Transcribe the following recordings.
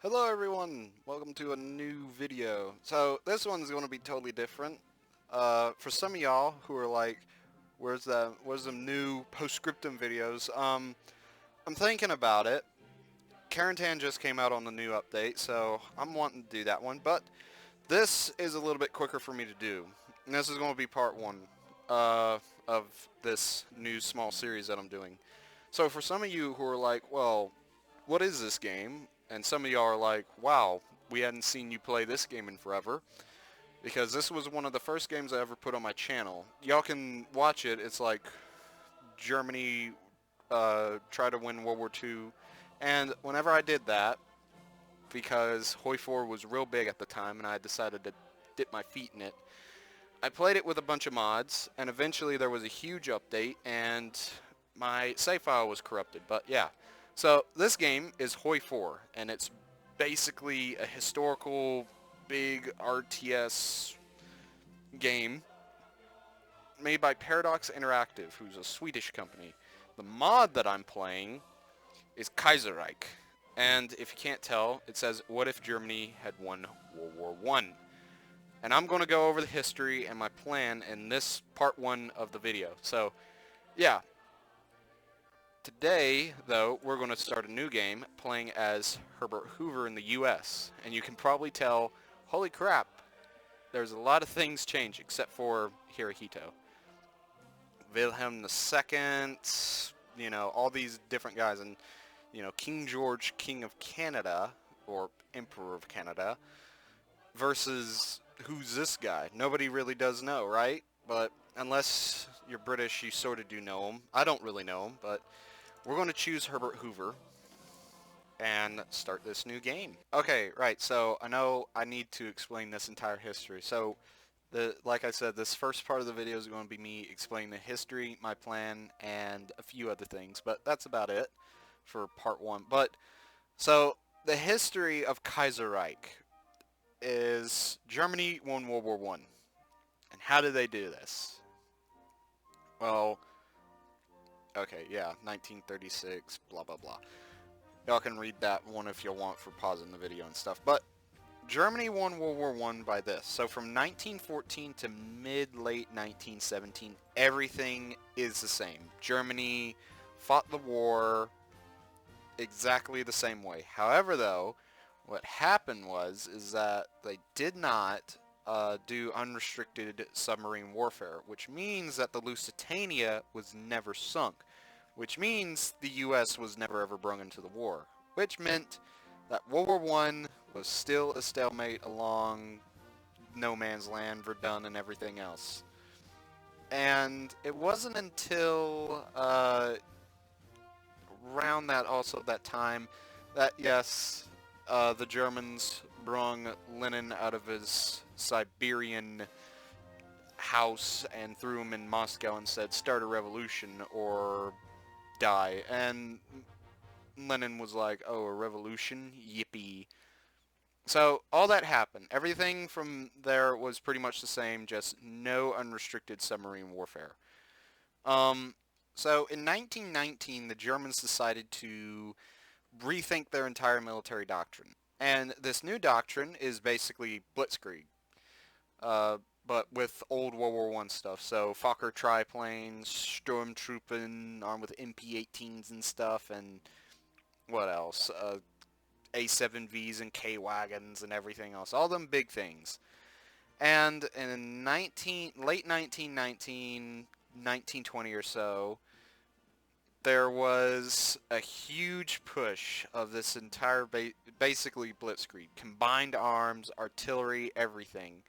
Hello everyone, welcome to a new video. So this one's going to be totally different. For some of y'all who are like, where's them new postscriptum videos? I'm thinking about it. Karantan just came out on the new update, so I'm wanting to do that one. But this is a little bit quicker for me to do. And this is going to be part one of this new small series that I'm doing. So for some of you who are like, well, what is this game? And some of y'all are like, wow, we hadn't seen you play this game in forever. Because this was one of the first games I ever put on my channel. Y'all can watch it. It's like Germany tried to win World War II. And whenever I did that, because HoI4 was real big at the time and I decided to dip my feet in it, I played it with a bunch of mods, and eventually there was a huge update, and my save file was corrupted. But yeah, so this game is HoI4, and it's basically a historical big RTS game made by Paradox Interactive, who's a Swedish company. The mod that I'm playing is Kaiserreich, and if you can't tell, it says, what if Germany had won World War One? And I'm going to go over the history and my plan in this part one of the video. So, yeah. Today, though, we're going to start a new game playing as Herbert Hoover in the U.S. And you can probably tell, holy crap, there's a lot of things change except for Hirohito. Wilhelm II, all these different guys. And, King George, King of Canada, or Emperor of Canada, versus who's this guy? Nobody really does know, right? But unless you're British, you sort of do know him. I don't really know him, but we're going to choose Herbert Hoover and start this new game. Okay, right, so I know I need to explain this entire history. So, like I said, this first part of the video is going to be me explaining the history, my plan, and a few other things, but that's about it for part one. But, so, the history of Kaiserreich is Germany won World War One. And how did they do this? Well, okay, yeah, 1936, blah, blah, blah. Y'all can read that one if you want for pausing the video and stuff. But Germany won World War One by this. So from 1914 to mid-late 1917, everything is the same. Germany fought the war exactly the same way. However, though, what happened is that they did not do unrestricted submarine warfare, which means that the Lusitania was never sunk, which means the U.S. was never ever brung into the war, which meant that World War One was still a stalemate along no man's land, Verdun, and everything else. And it wasn't until around that time that yes, the Germans brung Lenin out of his Siberian house and threw him in Moscow and said, start a revolution or die. And Lenin was like, oh, a revolution? Yippee. So all that happened. Everything from there was pretty much the same, just no unrestricted submarine warfare. So in 1919, the Germans decided to rethink their entire military doctrine. And this new doctrine is basically blitzkrieg, uh, but with old World War One stuff. So Fokker triplanes, stormtrooping, armed with MP-18s and stuff, and what else? A7Vs and K-wagons and everything else. All them big things. And in late 1919, 1920 or so, there was a huge push of this entire basically blitzkrieg. Combined arms, artillery, everything.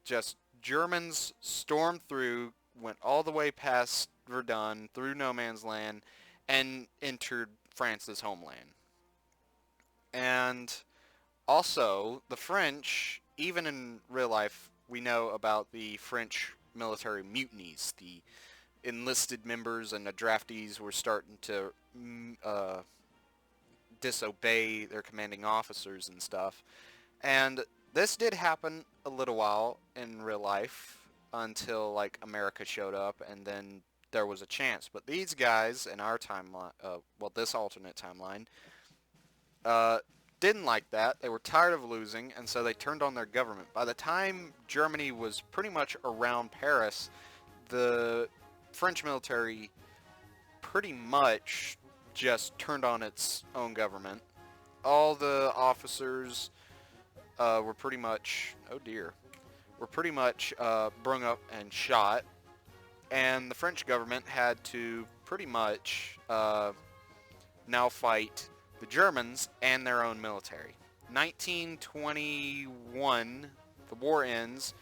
Just Germans stormed through, went all the way past Verdun, through no man's land, and entered France's homeland. And also, the French, even in real life, we know about the French military mutinies. The enlisted members and the draftees were starting to disobey their commanding officers and stuff. And this did happen a little while in real life until like America showed up, and then there was a chance. But these guys in our timeline, this alternate timeline, uh, didn't like that. They were tired of losing, and so they turned on their government. By the time Germany was pretty much around Paris, the French military pretty much just turned on its own government. All the officers were pretty much, oh dear, were pretty much brung up and shot, and the French government had to pretty much now fight the Germans and their own military. 1921, the war ends.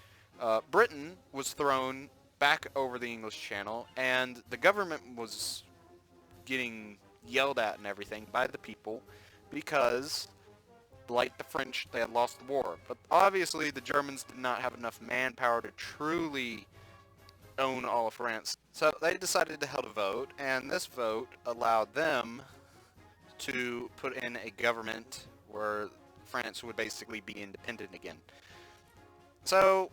Britain was thrown back over the English Channel, and the government was getting yelled at and everything by the people because, like the French, they had lost the war. But obviously the Germans did not have enough manpower to truly own all of France. So they decided to hold a vote, and this vote allowed them to put in a government where France would basically be independent again. So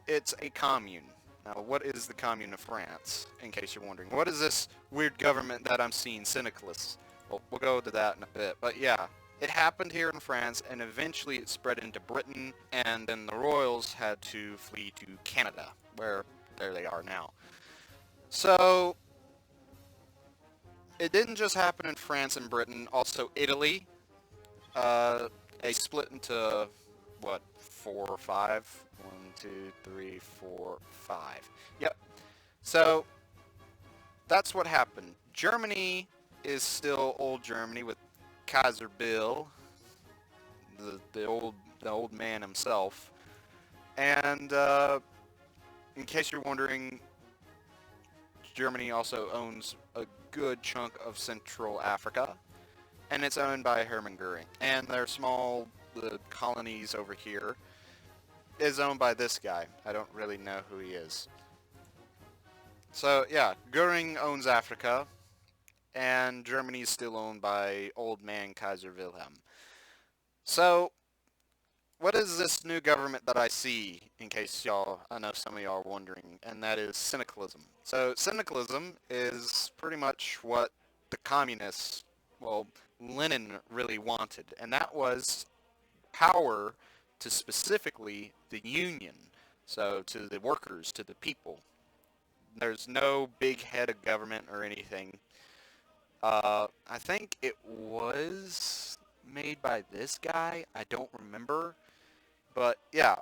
it's a commune. Now, what is the Commune of France, in case you're wondering? What is this weird government that I'm seeing, syndicalists? Well, we'll go to that in a bit. But yeah, it happened here in France, and eventually it spread into Britain, and then the royals had to flee to Canada, where there they are now. So it didn't just happen in France and Britain, also Italy. They split into, what, 4 or 5? 1, 2, 3, 4, 5. Yep. So that's what happened. Germany is still old Germany with Kaiser Bill, the old man himself. And in case you're wondering, Germany also owns a good chunk of Central Africa, and it's owned by Hermann Goering. And their small colonies over here is owned by this guy. I don't really know who he is. So yeah, Goering owns Africa, and Germany is still owned by old man Kaiser Wilhelm. So what is this new government that I see, in case I know some of y'all are wondering, and that is syndicalism. So syndicalism is pretty much what the communists, well, Lenin really wanted, and that was power to specifically the union, so to the workers, to the people. There's no big head of government or anything. I think it was made by this guy. I don't remember. But yeah,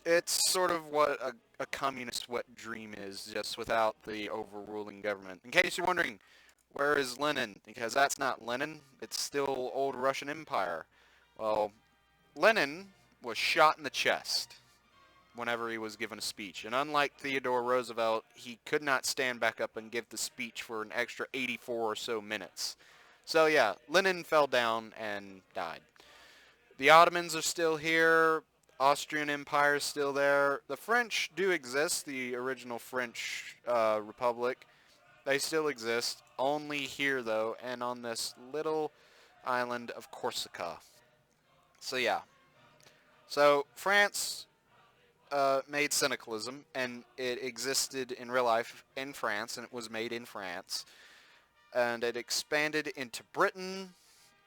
it's sort of what a communist wet dream is, just without the overruling government. In case you're wondering, where is Lenin? Because that's not Lenin. It's still old Russian Empire. Well, Lenin was shot in the chest whenever he was given a speech. And unlike Theodore Roosevelt, he could not stand back up and give the speech for an extra 84 or so minutes. So yeah, Lenin fell down and died. The Ottomans are still here. Austrian Empire is still there. The French do exist, the original French Republic. They still exist, only here though, and on this little island of Corsica. So yeah. So France made syndicalism, and it existed in real life in France, and it was made in France. And it expanded into Britain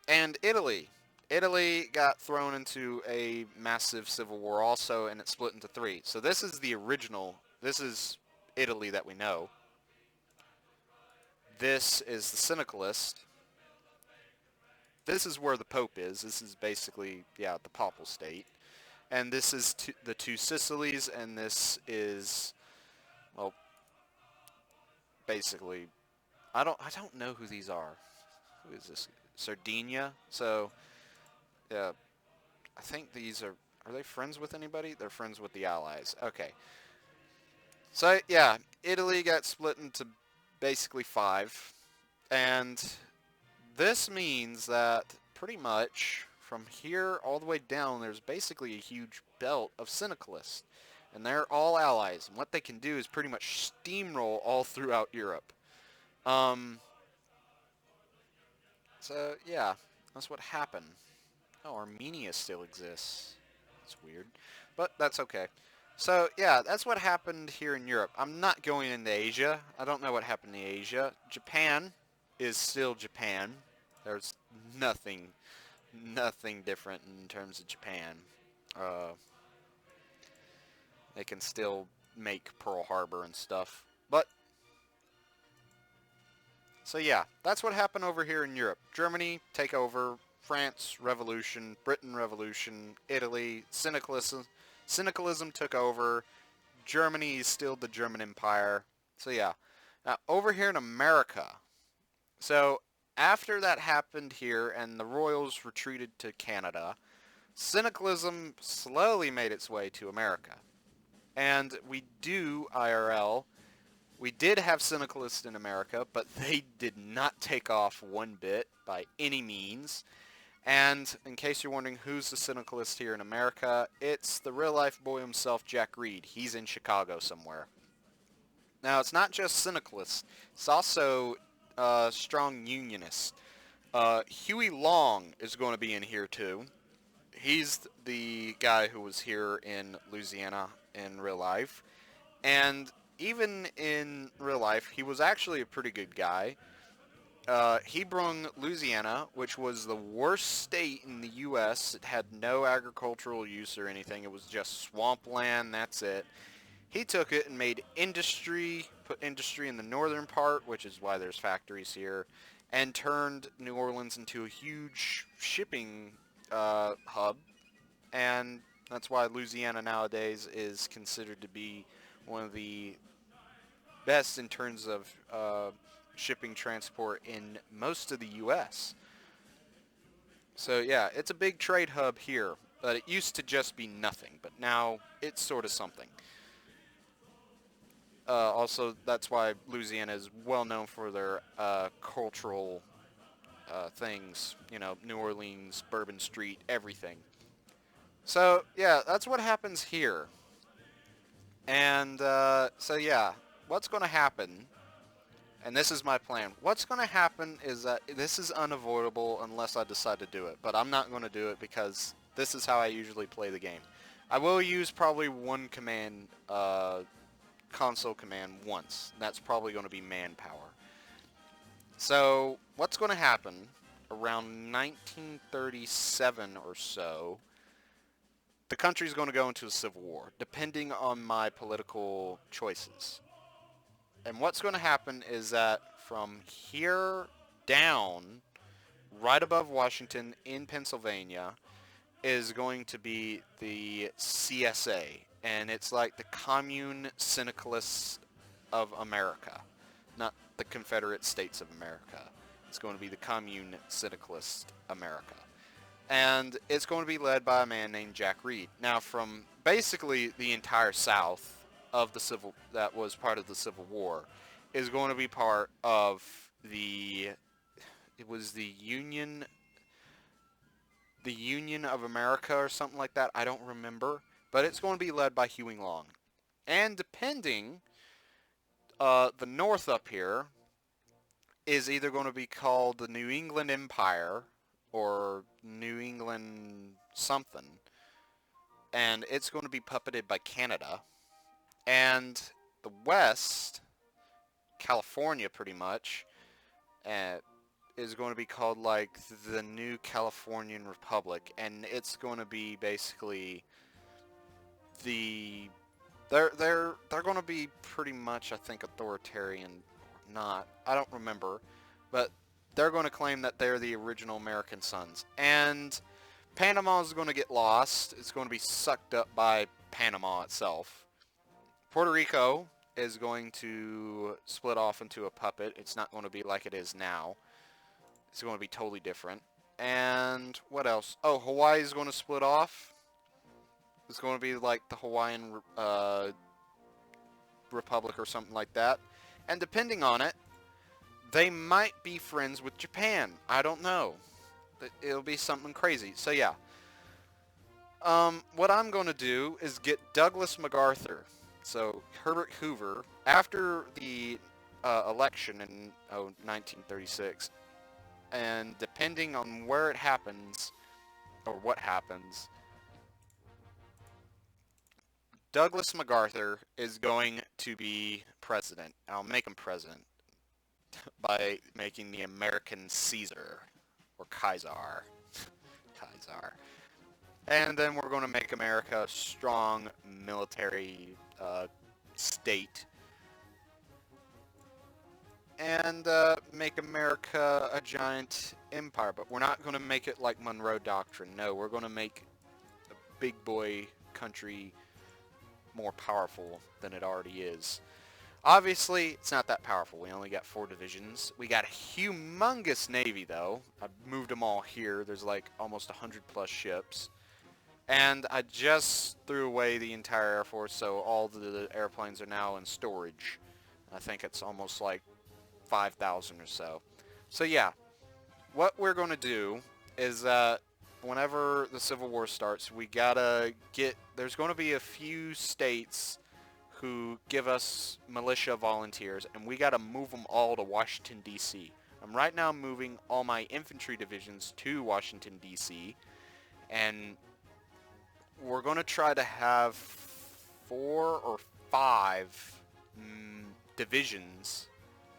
and Italy. Italy got thrown into a massive civil war also, and it split into 3. So this is the original. This is Italy that we know. This is the syndicalist. This is where the Pope is. This is basically, yeah, the papal state. And this is the 2 Sicilies, and this is, well, basically, I don't know who these are. Who is this? Sardinia. So yeah, I think these are they friends with anybody? They're friends with the Allies. Okay. So yeah, Italy got split into basically 5, and this means that pretty much from here all the way down there's basically a huge belt of syndicalists, and they're all allies, and what they can do is pretty much steamroll all throughout Europe. So yeah, that's what happened. Oh, Armenia still exists. That's weird. But that's okay. So, yeah, that's what happened here in Europe. I'm not going into Asia. I don't know what happened in Asia. Japan is still Japan. There's nothing nothing different in terms of Japan. Uh, they can still make Pearl Harbor and stuff. But, so yeah, that's what happened over here in Europe. Germany, take over. France, revolution. Britain, revolution. Italy, syndicalism took over. Germany is still the German Empire. So yeah. Now, over here in America, so after that happened here and the royals retreated to Canada, syndicalism slowly made its way to America. And we do, IRL, we did have syndicalists in America, but they did not take off one bit by any means. And in case you're wondering who's the syndicalist here in America, it's the real-life boy himself, Jack Reed. He's in Chicago somewhere. Now, it's not just syndicalists. It's also strong unionists. Huey Long is going to be in here, too. He's the guy who was here in Louisiana in real life. And even in real life, he was actually a pretty good guy. He brung Louisiana, which was the worst state in the U.S. It had no agricultural use or anything. It was just swampland, that's it. He took it and made industry, put industry in the northern part, which is why there's factories here, and turned New Orleans into a huge shipping hub. And that's why Louisiana nowadays is considered to be one of the best in terms of shipping transport in most of the U.S. So yeah, it's a big trade hub here, but it used to just be nothing, but now it's sort of something. Also, that's why Louisiana is well known for their cultural things, you know, New Orleans, Bourbon Street, everything. So yeah, that's what happens here. And so yeah, what's going to happen, and this is my plan, what's going to happen is that this is unavoidable unless I decide to do it, but I'm not going to do it because this is how I usually play the game. I will use probably one command, console command once. That's probably going to be manpower. So what's going to happen around 1937 or so, the country's going to go into a civil war, depending on my political choices. And what's going to happen is that from here down, right above Washington in Pennsylvania, is going to be the CSA. And it's like the Commune Syndicalists of America, not the Confederate States of America. It's going to be the Commune Syndicalist America. And it's going to be led by a man named Jack Reed. Now, from basically the entire South of the civil that was part of the Civil War is going to be part of it was the Union of America or something like that. I don't remember, but it's going to be led by Huey Long. And depending, the North up here is either going to be called the New England Empire or New England something, and it's going to be puppeted by Canada. And the West, California pretty much, is going to be called like the New Californian Republic, and it's going to be basically the they're going to be pretty much, I think, authoritarian or not. I don't remember, but they're going to claim that they're the original American sons. And Panama is going to get lost. It's going to be sucked up by Panama itself. Puerto Rico is going to split off into a puppet. It's not going to be like it is now. It's going to be totally different. And what else? Oh, Hawaii is going to split off. It's going to be like the Hawaiian Republic or something like that. And depending on it, they might be friends with Japan. I don't know. It'll be something crazy. So yeah. What I'm going to do is get Douglas MacArthur. So Herbert Hoover, after the election in 1936, and depending on where it happens, or what happens, Douglas MacArthur is going to be president. I'll make him president by making the American Caesar, or Kaiser. are. And then we're going to make America a strong military state. And make America a giant empire. But we're not going to make it like Monroe Doctrine. No, we're going to make a big boy country more powerful than it already is. Obviously, it's not that powerful. We only got 4 divisions. We got a humongous navy, though. I moved them all here. There's like almost 100 plus ships. And I just threw away the entire Air Force, so all the airplanes are now in storage. I think it's almost like 5,000 or so. So yeah, what we're going to do is whenever the Civil War starts, we gotta get... There's going to be a few states who give us militia volunteers, and we gotta move them all to Washington, D.C. I'm right now moving all my infantry divisions to Washington, D.C., and we're going to try to have 4 or 5 divisions,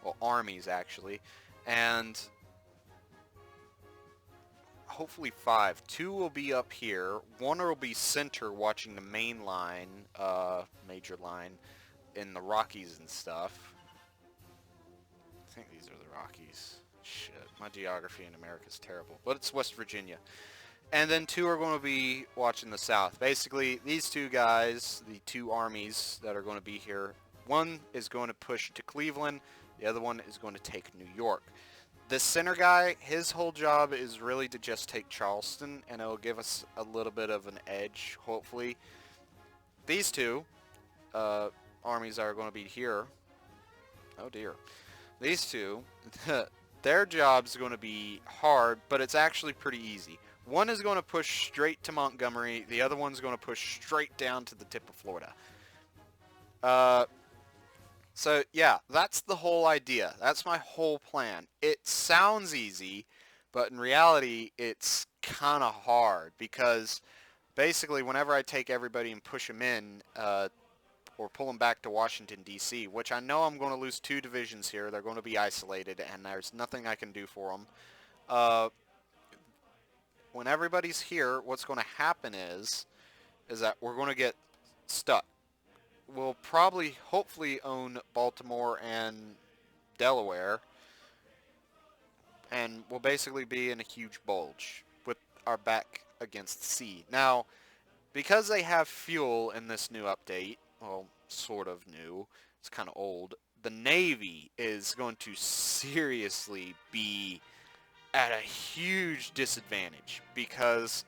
well, armies actually, and hopefully 5. 2 will be up here, 1 will be center watching the main line, major line, in the Rockies and stuff. I think these are the Rockies. Shit, my geography in America is terrible, but it's West Virginia. And then 2 are going to be watching the south. Basically, these 2 guys, the 2 armies that are going to be here, one is going to push to Cleveland, the other one is going to take New York. The center guy, his whole job is really to just take Charleston, and it'll give us a little bit of an edge, hopefully. These 2 armies are going to be here. Oh dear. These 2, their job's going to be hard, but it's actually pretty easy. One is going to push straight to Montgomery. The other one's going to push straight down to the tip of Florida. So, yeah, that's the whole idea. That's my whole plan. It sounds easy, but in reality, it's kind of hard. Because, basically, whenever I take everybody and push them in, or pull them back to Washington, D.C., which I know I'm going to lose 2 divisions here. They're going to be isolated, and there's nothing I can do for them. When everybody's here, what's going to happen is that we're going to get stuck. We'll probably, hopefully, own Baltimore and Delaware, and we'll basically be in a huge bulge with our back against the sea. Now, because they have fuel in this new update, well, sort of new, it's kind of old, the Navy is going to seriously be at a huge disadvantage because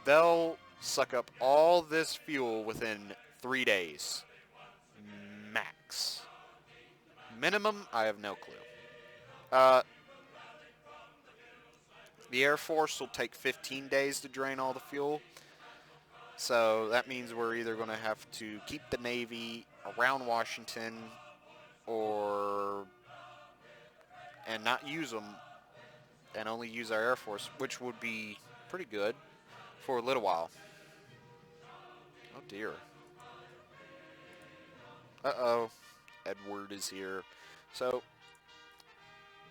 they'll suck up all this fuel within 3 days. Max. Minimum, I have no clue. The Air Force will take 15 days to drain all the fuel. So that means we're either going to have to keep the Navy around Washington and not use them and only use our Air Force, which would be pretty good for a little while. Oh dear. Uh-oh. Edward is here. So,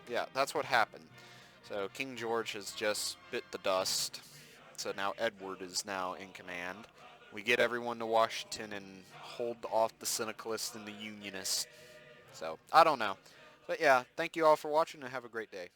yeah, that's what happened. So King George has just bit the dust. So now Edward is now in command. We get everyone to Washington and hold off the syndicalists and the unionists. So, I don't know. But yeah, thank you all for watching and have a great day.